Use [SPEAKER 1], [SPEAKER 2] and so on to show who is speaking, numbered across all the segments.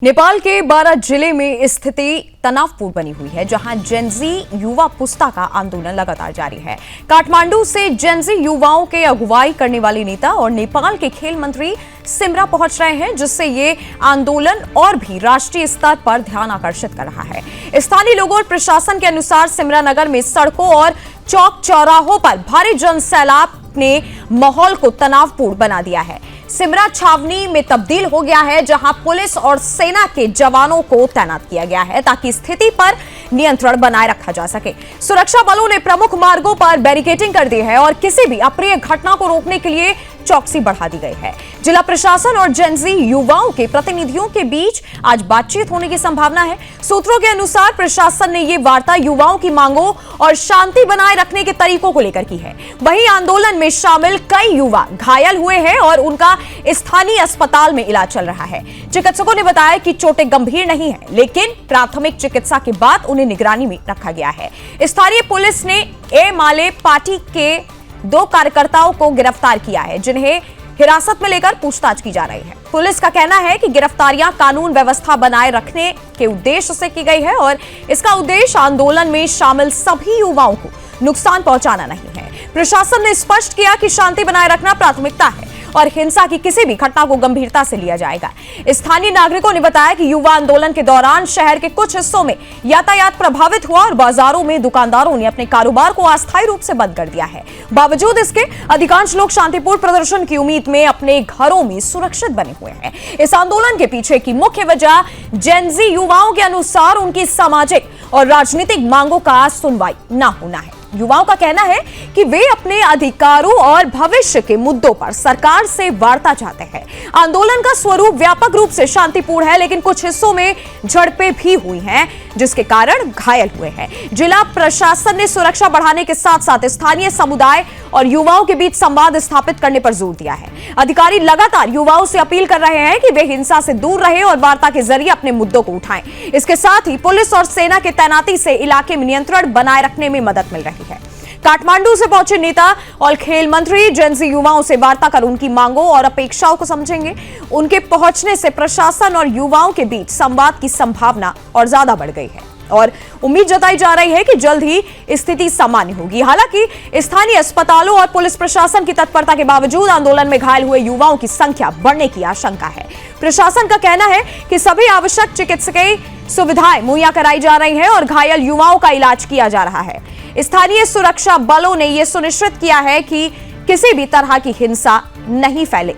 [SPEAKER 1] नेपाल के बारा जिले में स्थिति तनावपूर्ण बनी हुई है, जहां जेनजी युवा पुस्ता का आंदोलन लगातार जारी है। काठमांडू से जेनजी युवाओं के अगुवाई करने वाली नेता और नेपाल के खेल मंत्री सिमरा पहुंच रहे हैं, जिससे ये आंदोलन और भी राष्ट्रीय स्तर पर ध्यान आकर्षित कर रहा है। स्थानीय लोगों और प्रशासन के अनुसार सिमरा नगर में सड़कों और चौक चौराहों पर भारी जनसैलाब ने माहौल को तनावपूर्ण बना दिया है। सिमरा छावनी में तब्दील हो गया है, जहां पुलिस और सेना के जवानों को तैनात किया गया है ताकि स्थिति पर नियंत्रण बनाए रखा जा सके। सुरक्षा बलों ने प्रमुख मार्गों पर बैरिकेडिंग कर दी है और किसी भी अप्रिय घटना को रोकने के लिए चौकसी बढ़ा दी गई है। जिला प्रशासन और जेनजी युवाओं के प्रतिनिधियों के बीच आज बातचीत होने की संभावना है। सूत्रों के अनुसार प्रशासन ने ये वार्ता युवाओं की मांगों और शांति बनाए रखने के तरीकों को लेकर की है। वहीं आंदोलन में शामिल कई युवा घायल हुए हैं और उनका स्थानीय अस्पताल में इलाज चल रहा है। चिकित्सकों ने बताया कि चोटें गंभीर नहीं है, लेकिन प्राथमिक चिकित्सा के बाद उन्हें निगरानी में रखा गया है। स्थानीय पुलिस ने ए माले पार्टी के 2 कार्यकर्ताओं को गिरफ्तार किया है, जिन्हें हिरासत में लेकर पूछताछ की जा रही है। पुलिस का कहना है कि गिरफ्तारियां कानून व्यवस्था बनाए रखने के उद्देश्य से की गई है और इसका उद्देश्य आंदोलन में शामिल सभी युवाओं को नुकसान पहुंचाना नहीं है। प्रशासन ने स्पष्ट किया कि शांति बनाए रखना प्राथमिकता है और हिंसा की किसी भी घटना को गंभीरता से लिया जाएगा। स्थानीय नागरिकों ने बताया कि युवा आंदोलन के दौरान शहर के कुछ हिस्सों में यातायात प्रभावित हुआ और बाजारों में दुकानदारों ने अपने कारोबार को अस्थायी रूप से बंद कर दिया है। बावजूद इसके अधिकांश लोग शांतिपूर्ण प्रदर्शन की उम्मीद में अपने घरों में सुरक्षित बने हुए हैं। इस आंदोलन के पीछे की मुख्य वजह जेनजी युवाओं के अनुसार उनकी सामाजिक और राजनीतिक मांगों का सुनवाई न होना है। युवाओं का कहना है कि वे अपने अधिकारों और भविष्य के मुद्दों पर सरकार से वार्ता चाहते हैं। आंदोलन का स्वरूप व्यापक रूप से शांतिपूर्ण है, लेकिन कुछ हिस्सों में झड़पें भी हुई हैं, जिसके कारण घायल हुए हैं। जिला प्रशासन ने सुरक्षा बढ़ाने के साथ साथ स्थानीय समुदाय और युवाओं के बीच संवाद स्थापित करने पर जोर दिया है। अधिकारी लगातार युवाओं से अपील कर रहे हैं कि वे हिंसा से दूर रहें और वार्ता के जरिए अपने मुद्दों को उठाएं। इसके साथ ही पुलिस और सेना की तैनाती से इलाके में नियंत्रण बनाए रखने में मदद मिल रही है। काठमांडू से पहुंचे नेता और खेल मंत्री जेनजी युवाओं से वार्ता कर उनकी मांगों और अपेक्षाओं को समझेंगे। उनके पहुंचने से प्रशासन और युवाओं के बीच संवाद की संभावना और ज्यादा बढ़ गई है और उम्मीद जताई जा रही है कि जल्द ही स्थिति सामान्य होगी। हालांकि स्थानीय अस्पतालों और पुलिस प्रशासन की तत्परता के बावजूद आंदोलन में घायल हुए युवाओं की संख्या बढ़ने की आशंका है। प्रशासन का कहना है कि सभी आवश्यक चिकित्सकीय सुविधाएं मुहैया कराई जा रही है और घायल युवाओं का इलाज किया जा रहा है। स्थानीय सुरक्षा बलों ने यह सुनिश्चित किया है कि किसी भी तरह की हिंसा नहीं फैले।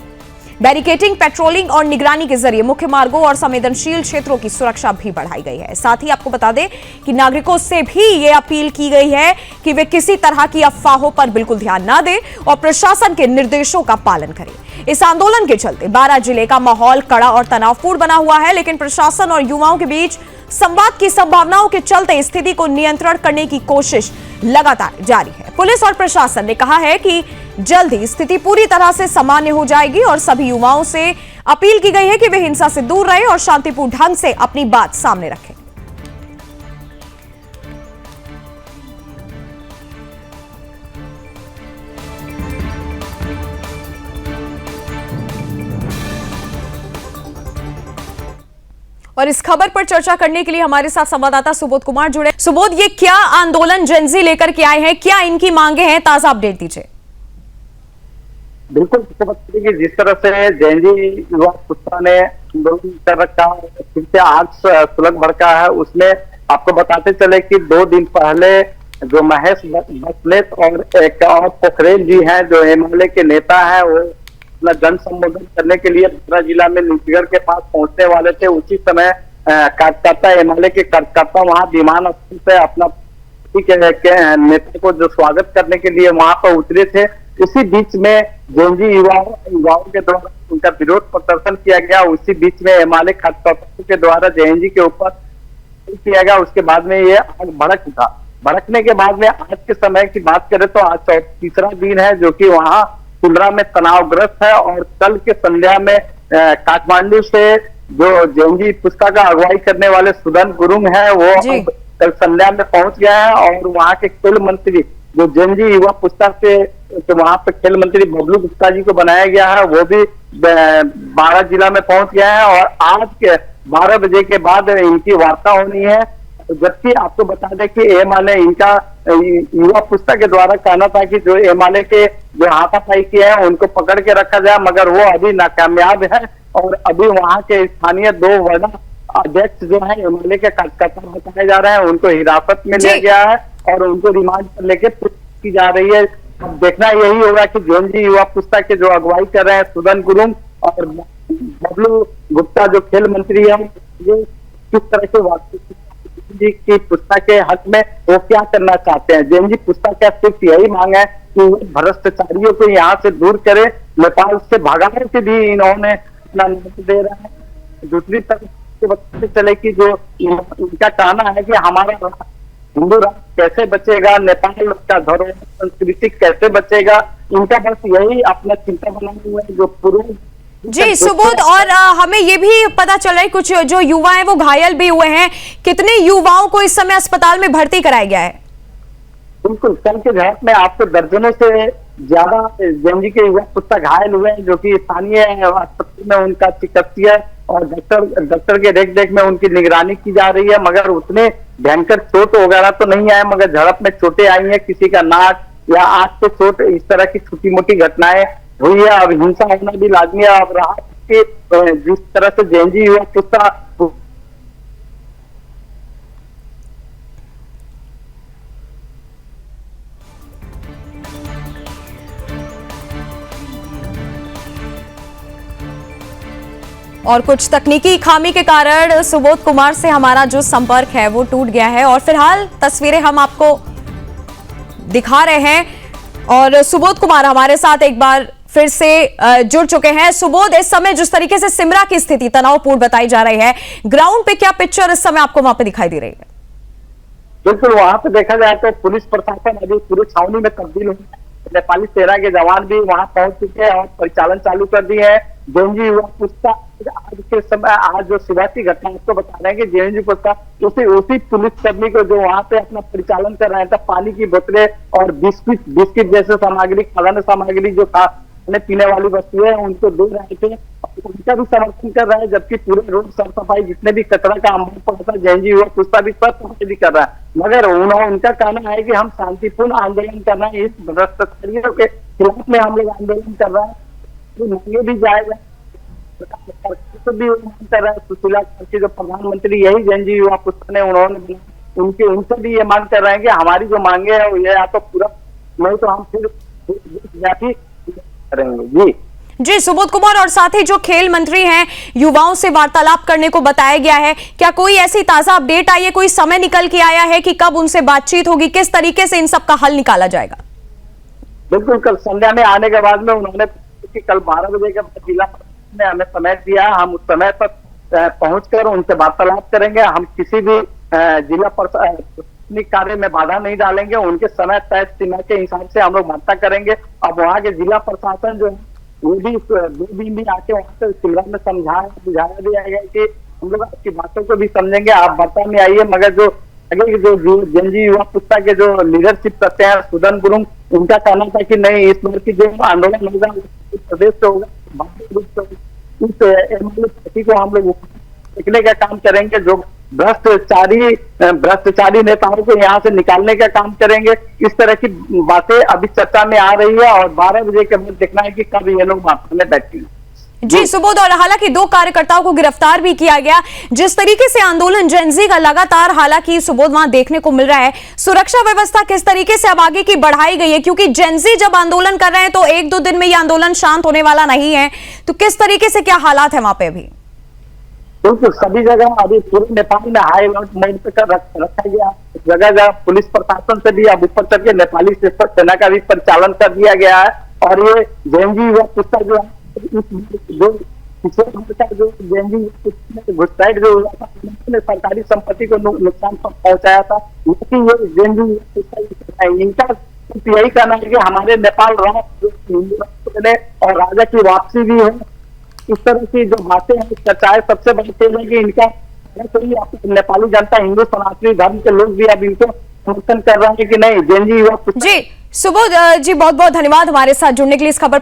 [SPEAKER 1] बैरिकेडिंग, पेट्रोलिंग और निगरानी के जरिए मुख्य मार्गों और संवेदनशील क्षेत्रों की सुरक्षा भी बढ़ाई गई है। साथ ही आपको बता दें कि नागरिकों से भी ये अपील की गई है कि वे किसी तरह की अफवाहों पर बिल्कुल ध्यान न दें और प्रशासन के निर्देशों का पालन करें। इस आंदोलन के चलते बारा जिले का माहौल कड़ा और तनावपूर्ण बना हुआ है, लेकिन प्रशासन और युवाओं के बीच संवाद की संभावनाओं के चलते स्थिति को नियंत्रण करने की कोशिश लगातार जारी है। पुलिस और प्रशासन ने कहा है कि जल्द ही स्थिति पूरी तरह से सामान्य हो जाएगी और सभी युवाओं से अपील की गई है कि वे हिंसा से दूर रहें और शांतिपूर्ण ढंग से अपनी बात सामने रखें। और इस खबर पर चर्चा करने के लिए हमारे साथ संवाददाता सुबोध कुमार जुड़े। सुबोध, ये क्या आंदोलन जेनजी लेकर के आए हैं, क्या इनकी मांगे हैं, ताजा अपडेट दीजिए।
[SPEAKER 2] बिल्कुल, जिस तरह से जेनजी युवा पुस्ता ने आंदोलन कर रखा है, फिर से आज सुलग भड़का है, उसमें आपको बताते चले कि 2 दिन पहले जो महेश बसलेत और एक और पोखरेल जी हैं, जो एमएलए के नेता हैं, वो अपना जन संबोधन करने के लिए बारा जिला में नीचगढ़ के पास पहुंचने वाले थे। उसी समय कार्यकर्ता एमएलए के कार्यकर्ता वहां विमानस्थल से अपना के नेता को जो स्वागत करने के लिए वहां पर उतरे थे। उसी बीच में जेनजी युवाओं के द्वारा उनका विरोध प्रदर्शन किया गया। उसी बीच में एमएलए कार्यकर्ताओं के द्वारा जेनजी के ऊपर किया गया। उसके बाद में ये आग भड़क उठा। भड़कने के बाद में आज के समय की बात करें तो आज तीसरा दिन है जो कि वहां सिमरा में तनावग्रस्त है और कल के संध्या में काठमांडू से जो जेनजी पुस्ता का अगुवाई करने वाले सुदन गुरुंग है, वो कल संध्या में पहुंच गया है और वहां के खेल मंत्री जो जेनजी युवा पुस्ता से तो वहां पे खेल मंत्री बबलू गुप्ता जी को बनाया गया है, वो भी बारा जिला में पहुंच गया है। और आज के 12 बजे के बाद इनकी वार्ता होनी है। जबकि आपको बता दें कि एमएलए इनका युवा पुस्ता के द्वारा कहना था कि जो एमएलए के जो हाथापाई किए हैं उनको पकड़ के रखा जाए, मगर वो अभी नाकामयाब है और अभी वहां के स्थानीय 2 वार्ड अध्यक्ष जो है एमएलए के कार्यकर्ता बताए जा रहे हैं, उनको हिरासत में लिया गया है और उनको रिमांड पर लेके पूछताछ की जा रही है। अब देखना यही होगा कि जेएनजी युवा पुस्ता के जो अगुवाई कर रहे हैं सुदन गुरुंग और बबलू गुप्ता जो खेल मंत्री है, ये किस तरह से वास्तविक जी की पुस्तक के हक में वो क्या करना चाहते हैं। जेएनजी पुस्तक का सिर्फ यही मांग है कि भ्रष्टाचारियों को यहाँ से दूर करे, नेपाल से भगाने से भी इन्होंने अपना नाम दे रहा है। दूसरी तरफ से बताते चले कि जो इनका कहना है कि हमारा हिंदू राष्ट्र कैसे बचेगा, नेपाल का धरोहर संस्कृति कैसे बचेगा, इनका बस यही अपना चिंता बना हुआ है। जो पूर्व
[SPEAKER 1] जी सुबोध, और हमें ये भी पता चल रहा है कुछ जो युवा हैं वो घायल भी हुए हैं। कितने युवाओं को इस समय अस्पताल में भर्ती कराया गया है?
[SPEAKER 2] बिल्कुल, कल के झड़प में आपको दर्जनों से ज्यादा जेएनजी के युवा पुस्ता घायल हुए हैं, जो कि स्थानीय अस्पताल में उनका चिकित्सीय और डॉक्टर के देख रेख में उनकी निगरानी की जा रही है। मगर उतने भयंकर चोट वगैरह तो नहीं आए, मगर झड़प में चोटें आई हैं, किसी का नाक या आंख पे चोट, इस तरह की छोटी मोटी घटनाएं हुई है। अब हिंसा होना भी लाजमी है। अब रहा कि जिस तरह से जेएनजी युवा पुस्ता
[SPEAKER 1] और कुछ तकनीकी खामी के कारण सुबोध कुमार से हमारा जो संपर्क है वो टूट गया है और फिलहाल तस्वीरें हम आपको दिखा रहे हैं और सुबोध कुमार हमारे साथ एक बार फिर से जुड़ चुके हैं। सुबोध, इस समय जिस तरीके से सिमरा की स्थिति तनावपूर्ण बताई जा रही है, ग्राउंड पे क्या पिक्चर इस समय आपको वहां पे दिखाई दे रही है?
[SPEAKER 2] बिल्कुल, वहां पे देखा जाए तो पुलिस प्रशासन अभी पूरी छावनी में तब्दील हुई है। नेपाली सेना के जवान भी वहां पहुंच चुके हैं और परिचालन चालू कर दिए है। जेएनजी युवा पुस्ता आज के समय, आज जो सुबह की घटना आपको बता रहे हैं कि जेएनजी पुस्ता उसी पुलिसकर्मी को जो वहां पे अपना परिचालन कर रहे थे, पानी की बोतलें और बिस्किट जैसे सामग्री, खाद्यान्न सामग्री जो पीने वाली वस्तुएं उनको दे रहे थे, उनका भी समर्थन कर रहा है। जबकि पूरे रोड साफ सफाई, जितने भी कचरा का अमल पड़ा था, जेएनजी युवा पुस्ता भी सब सफाई भी कर रहा है। मगर उनका कहना है कि हम शांतिपूर्ण आंदोलन करना है, इस भ्रष्टाचारियों के खिलाफ में हम लोग आंदोलन कर रहे हैं, तो मांगे भी जाएगा तो भी कर रहा है। सुशीला के जो प्रधानमंत्री यही जेएनजी युवा पुस्ता ने उन्होंने उनसे भी ये मांग कर रहे हैं कि हमारी जो मांगे है वो ये या तो पूरा, नहीं तो हम फिर करेंगे।
[SPEAKER 1] जी सुबोध कुमार, और साथ ही जो खेल मंत्री हैं, युवाओं से वार्तालाप करने को बताया गया है, क्या कोई ऐसी ताजा अपडेट आई है, कोई समय निकल के आया है कि कब उनसे बातचीत होगी, किस तरीके से इन सब का हल निकाला जाएगा?
[SPEAKER 2] बिल्कुल, कल संध्या में आने के बाद में उन्होंने कल 12 बजे के बाद जिला ने हमें समय दिया, हम उस समय पर पहुंचकर उनसे वार्तालाप करेंगे। हम किसी भी जिला प्रशासनिक कार्य में बाधा नहीं डालेंगे, उनके समय तय सीमा के हिसाब से हम लोग वार्ता करेंगे। अब वहाँ के जिला प्रशासन जो है वो भी 2 दिन भी आके वहाँ से शिमला में बुझाया दिया गया कि हम लोग आपकी बातों को भी समझेंगे, आप वार्ता में आइए। मगर जो जेएनजी युवा पुस्ता के जो लीडरशिप करते हैं सुदन गुरुंग, उनका कहना था कि नहीं, इस बार की जो आंदोलन होगा प्रदेश से होगा, इस एमएलए पार्टी को हम लोग देखने का काम करेंगे, जो भ्रष्टाचारी नेताओं को यहाँ से निकालने का काम करेंगे। इस तरह की बातें अभी चर्चा में आ रही है और 12 बजे के बाद देखना है कि कब ये लोग वार्ता में बैठेंगे।
[SPEAKER 1] जी सुबोध, और हालांकि 2 कार्यकर्ताओं को गिरफ्तार भी किया गया। जिस तरीके से आंदोलन जेएनजी का लगातार हालांकि सुबोध वहां देखने को मिल रहा है, सुरक्षा व्यवस्था किस तरीके से अब आगे की बढ़ाई गई है? क्योंकि जेएनजी जब आंदोलन कर रहे हैं तो 1-2 दिन में यह आंदोलन शांत होने वाला नहीं है, तो किस तरीके से क्या हालात है वहां पे अभी?
[SPEAKER 2] बिल्कुल, सभी जगह अभी पूरे नेपाल में हाई अलर्ट मोड पे रखा गया। जगह जगह पुलिस प्रशासन से भी अब ऊपर चढ़ के नेपाली सेना का भी परिचालन कर दिया गया है। और ये जेएनजी युवा पुस्ता जो जेएनजी घुसपैठ जो हुआ था, सरकारी संपत्ति को नुकसान पहुंचाया था, लेकिन ये जेएनजी इनका यही कहना है कि हमारे नेपाल राष्ट्र और राजा की वापसी भी है। इस तरह की जो बातें हैं, चर्चाएं सबसे बड़ी चीज है कि इनका नेपाली जनता, हिंदू सनातनी धर्म के लोग भी अब इनको समर्थन कर रहे हैं कि नहीं, जेएनजी युवा।
[SPEAKER 1] जी सुबोध जी, बहुत बहुत धन्यवाद हमारे साथ जुड़ने के लिए। इस खबर